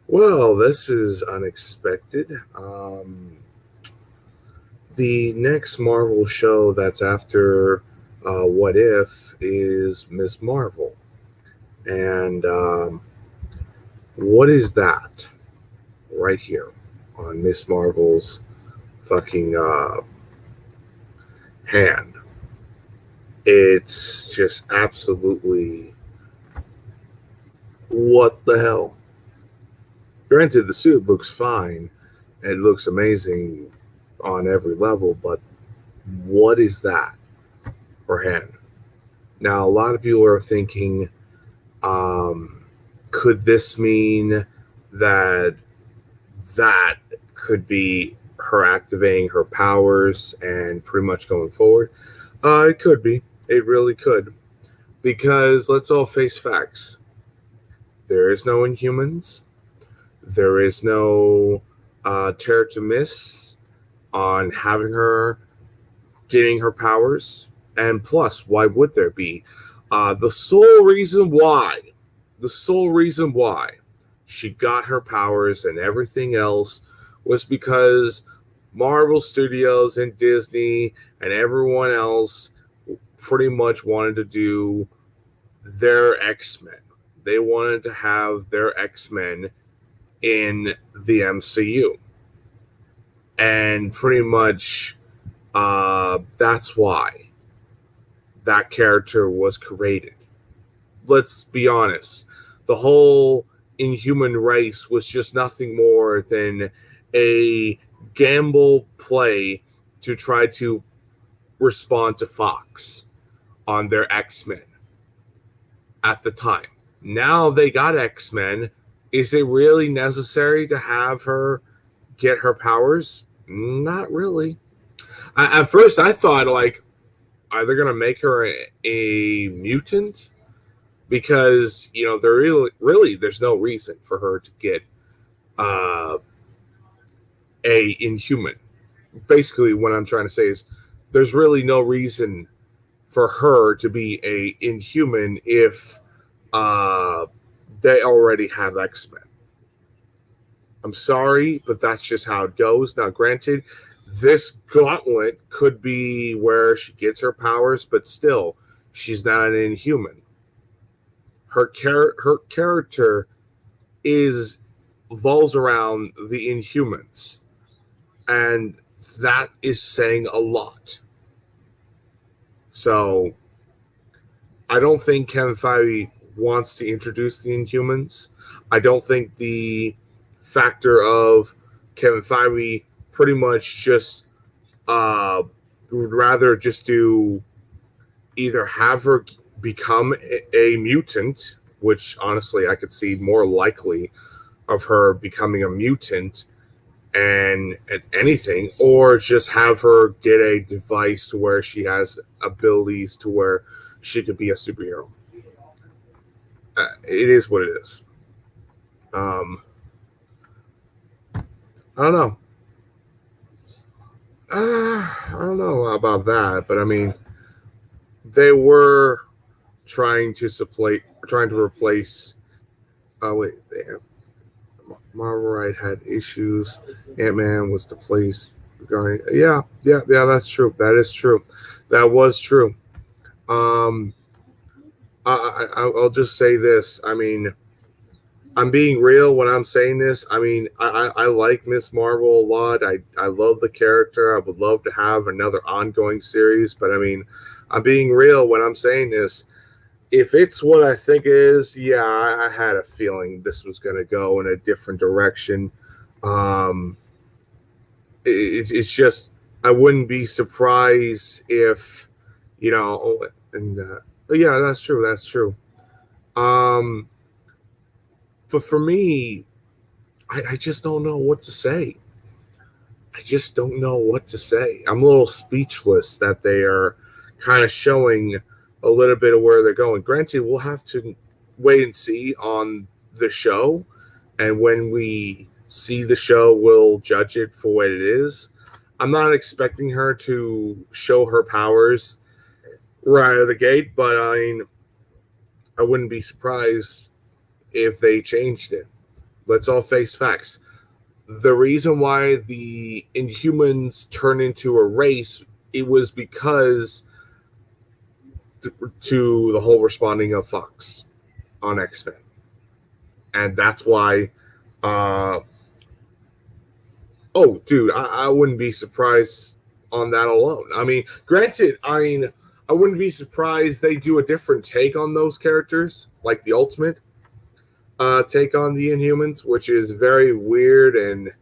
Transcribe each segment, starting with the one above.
Well, this is unexpected. The next Marvel show that's after What If is Ms. Marvel. And what is that right here on Miss Marvel's fucking hand? It's just absolutely what the hell? Granted, the suit looks fine. It looks amazing on every level, but what is that for hand? Now, a lot of people are thinking, um, could this mean that that could be her activating her powers and pretty much going forward? It could be. It really could. Because let's all face facts. There is no Inhumans. There is no Terror to Miss on having her getting her powers. And plus, why would there be? The sole reason why, the sole reason why she got her powers and everything else was because Marvel Studios and Disney and everyone else pretty much wanted to do their X-Men. They wanted to have their X-Men in the MCU. And pretty much that's why that character was created. Let's be honest. The whole Inhuman race was just nothing more than a gamble play to try to respond to Fox on their X-Men at the time. Now they got X-Men. Is it really necessary to have her get her powers? Not really. At first, I thought, like, are they going to make her a mutant? Because, there really there's no reason for her to get uh, a Inhuman. Basically, what I'm trying to say is there's really no reason for her to be a Inhuman if uh, they already have X-Men. I'm sorry, but that's just how it goes. Now, granted, this gauntlet could be where she gets her powers, but still, she's not an Inhuman. Her character is revolves around the Inhumans, and that is saying a lot. So I don't think Kevin Feige wants to introduce the Inhumans. I don't think the factor of Kevin Feige pretty much just would rather just do either have her become a mutant, which honestly I could see more likely of her becoming a mutant and anything, or just have her get a device to where she has abilities to where she could be a superhero. It is what it is. Um, I don't know. I don't know about that, but I mean, they were trying to replace. Oh wait, Marvel Right had issues. Ant Man was the place. Yeah. That's true. That is true. That was true. Um, I'll just say this. I mean, I'm being real when I'm saying this. I mean, I like Miss Marvel a lot. I love the character. I would love to have another ongoing series, but I mean, I'm being real when I'm saying this. If it's what I think it is, yeah, I had a feeling this was going to go in a different direction. Um, it's just I wouldn't be surprised if and yeah, that's true. That's true. Um, but for me, I just don't know what to say. I just don't know what to say. I'm a little speechless that they are kind of showing a little bit of where they're going. Granted, we'll have to wait and see on the show, and when we see the show, we'll judge it for what it is. I'm not expecting her to show her powers right out of the gate, but I mean, I wouldn't be surprised if they changed it. Let's all face facts. The reason why the Inhumans turn into a race, it was because to the whole responding of Fox on X-Men. And that's why oh, dude, I wouldn't be surprised on that alone. I mean, granted, I wouldn't be surprised they do a different take on those characters, like the Ultimate take on the Inhumans, which is very weird and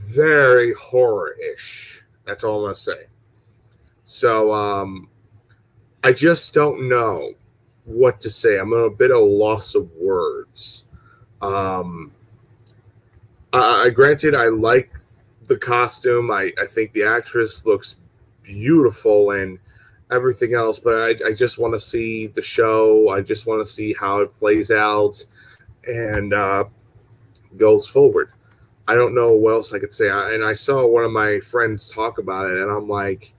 very horror-ish. That's all I'm gonna say. So, I just don't know what to say. I'm at a bit of a loss of words. Granted, I like the costume. I think the actress looks beautiful and everything else, but I just want to see the show. I just want to see how it plays out and goes forward. I don't know what else I could say. And I saw one of my friends talk about it, and I'm like,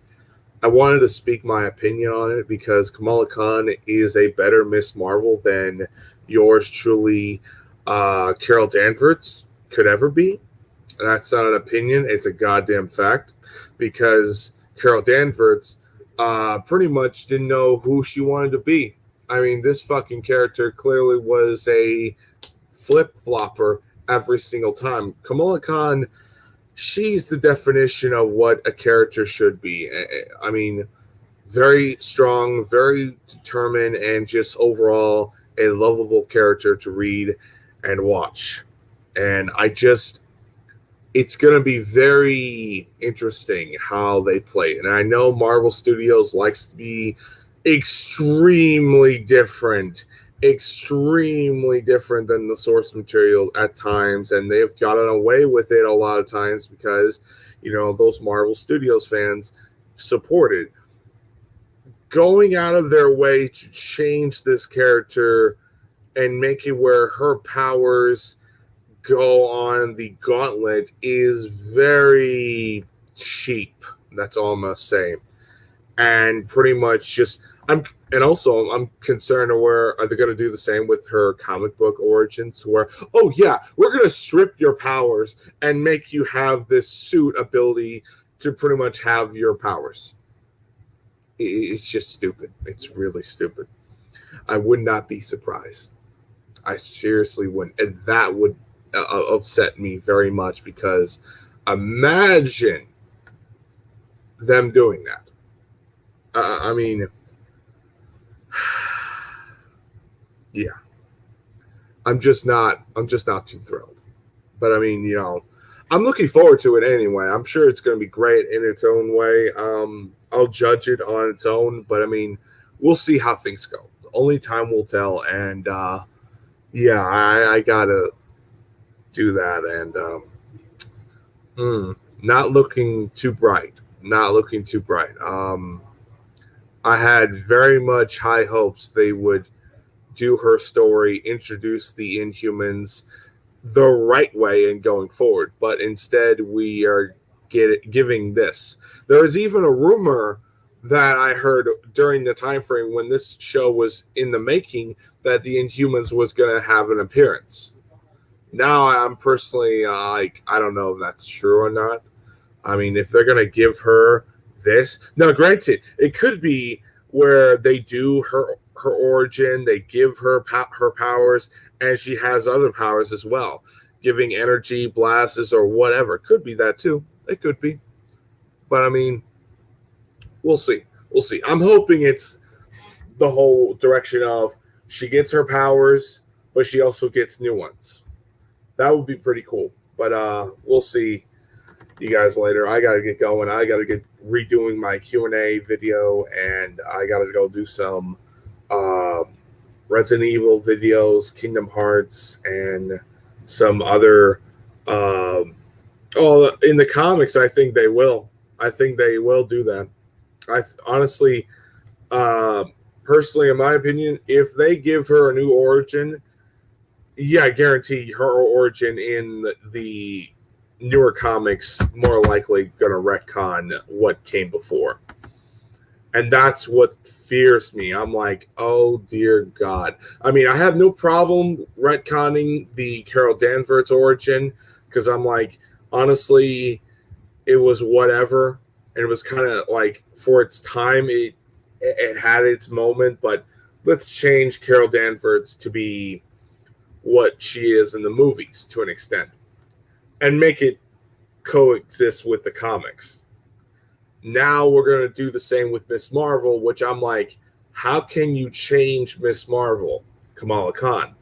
I wanted to speak my opinion on it because Kamala Khan is a better Miss Marvel than yours truly, Carol Danvers, could ever be. That's not an opinion, it's a goddamn fact, because Carol Danvers pretty much didn't know who she wanted to be. I mean, this fucking character clearly was a flip-flopper every single time. Kamala Khan, she's the definition of what a character should be. I mean, very strong, very determined, and just overall a lovable character to read and watch. And it's going to be very interesting how they play. And I know Marvel Studios likes to be extremely different than the source material at times. And they've gotten away with it a lot of times because, those Marvel Studios fans supported. Going out of their way to change this character and make it where her powers go on the gauntlet is very cheap. That's all I'm gonna say. And pretty much I'm concerned where are they gonna do the same with her comic book origins where, oh yeah, we're gonna strip your powers and make you have this suit ability to pretty much have your powers. It's just stupid. It's really stupid. I would not be surprised. I seriously wouldn't. And that would upset me very much because imagine them doing that. I mean, yeah, I'm just not too thrilled. But I mean, I'm looking forward to it anyway. I'm sure it's going to be great in its own way. I'll judge it on its own, but I mean, we'll see how things go. Only time will tell. And yeah, I gotta do that, and not looking too bright. I had very much high hopes they would do her story, introduce the Inhumans the right way and going forward, but instead we are giving this. There is even a rumor that I heard during the time frame when this show was in the making that the Inhumans was going to have an appearance. Now I'm personally I don't know if that's true or not. I mean, if they're gonna give her this, now granted, it could be where they do her origin, they give her her powers, and she has other powers as well, giving energy blasts or whatever. Could be that too. It could be, but I mean, we'll see. I'm hoping it's the whole direction of she gets her powers, but she also gets new ones. That would be pretty cool. But we'll see you guys later. I got to get going. I got to get redoing my Q&A video, and I got to go do some Resident Evil videos, Kingdom Hearts, and some other in the comics, I think they will. I think they will do that. I honestly, personally, in my opinion, if they give her a new origin, yeah, I guarantee her origin in the newer comics more likely gonna retcon what came before. And that's what fears me. I'm like, oh dear God. I mean, I have no problem retconning the Carol Danvers origin because I'm like, honestly, it was whatever. And it was kind of like for its time, it had its moment, but let's change Carol Danvers to be what she is in the movies to an extent and make it coexist with the comics. Now we're going to do the same with Miss Marvel, which I'm like, how can you change Miss Marvel, Kamala Khan?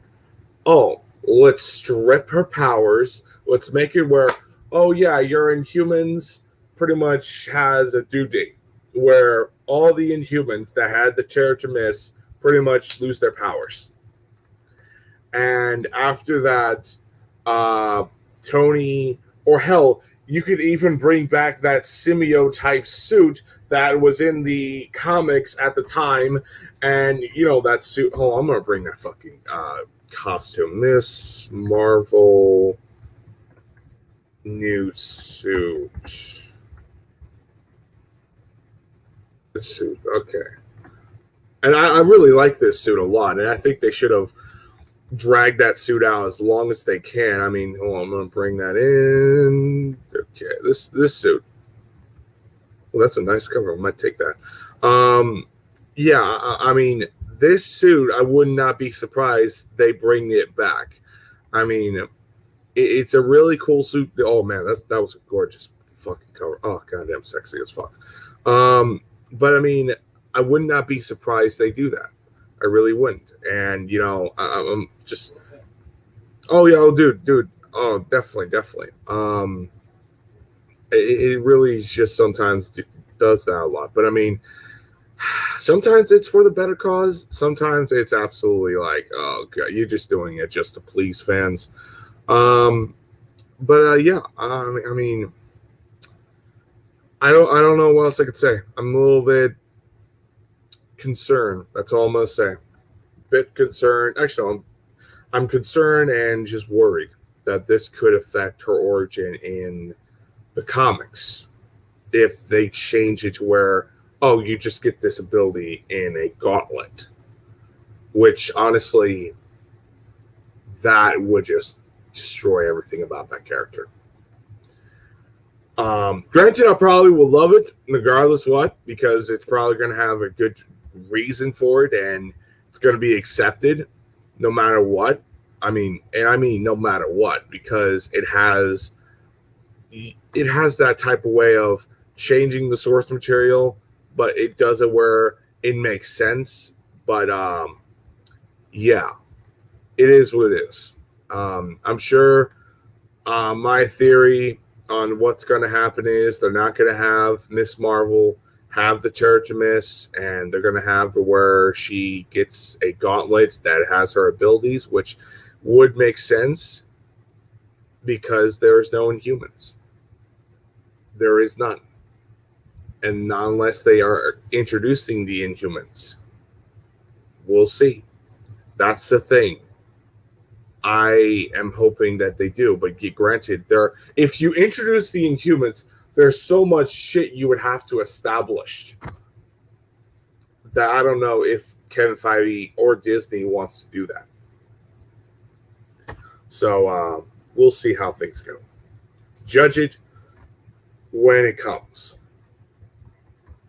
Oh, let's strip her powers. Let's make it where, oh, yeah, your Inhumans pretty much has a due date where all the Inhumans that had the character miss pretty much lose their powers. And after that, Tony, or hell, you could even bring back that symbiote type suit that was in the comics at the time. And, you know, that suit. Oh, I'm going to bring that fucking costume. Miss Marvel new suit. The suit. Okay. And I really like this suit a lot. And I think they should have drag that suit out as long as they can. I mean, hold on, I'm gonna bring that in. Okay, this suit. Well, that's a nice cover. I might take that. Yeah, I mean, this suit, I would not be surprised they bring it back. I mean, it's a really cool suit. Oh man, that was a gorgeous fucking cover. Oh goddamn, sexy as fuck. But I mean, I would not be surprised they do that. I really wouldn't. And, you know, I'm just, oh, yeah, oh, dude. Oh, definitely. It really just sometimes does that a lot. But I mean, sometimes it's for the better cause. Sometimes it's absolutely like, oh, God, you're just doing it just to please fans. Yeah, I mean, I don't know what else I could say. I'm a little bit concerned. That's all I'm gonna say. Bit concerned. Actually, I'm concerned and just worried that this could affect her origin in the comics if they change it to where, oh, you just get this ability in a gauntlet, which honestly, that would just destroy everything about that character. Granted, I probably will love it regardless what, because it's probably going to have a good reason for it and it's going to be accepted no matter what. I mean no matter what, because it has that type of way of changing the source material, but it does it where it makes sense. But yeah, it is what it is. I'm sure my theory on what's going to happen is they're not going to have Miss Marvel have the Church of Miss, and they're going to have where she gets a gauntlet that has her abilities, which would make sense because there's no Inhumans. There is none. And not unless they are introducing the Inhumans. We'll see. That's the thing. I am hoping that they do, but granted, if you introduce the Inhumans, there's so much shit you would have to establish that I don't know if Kevin Feige or Disney wants to do that. So we'll see how things go. Judge it when it comes.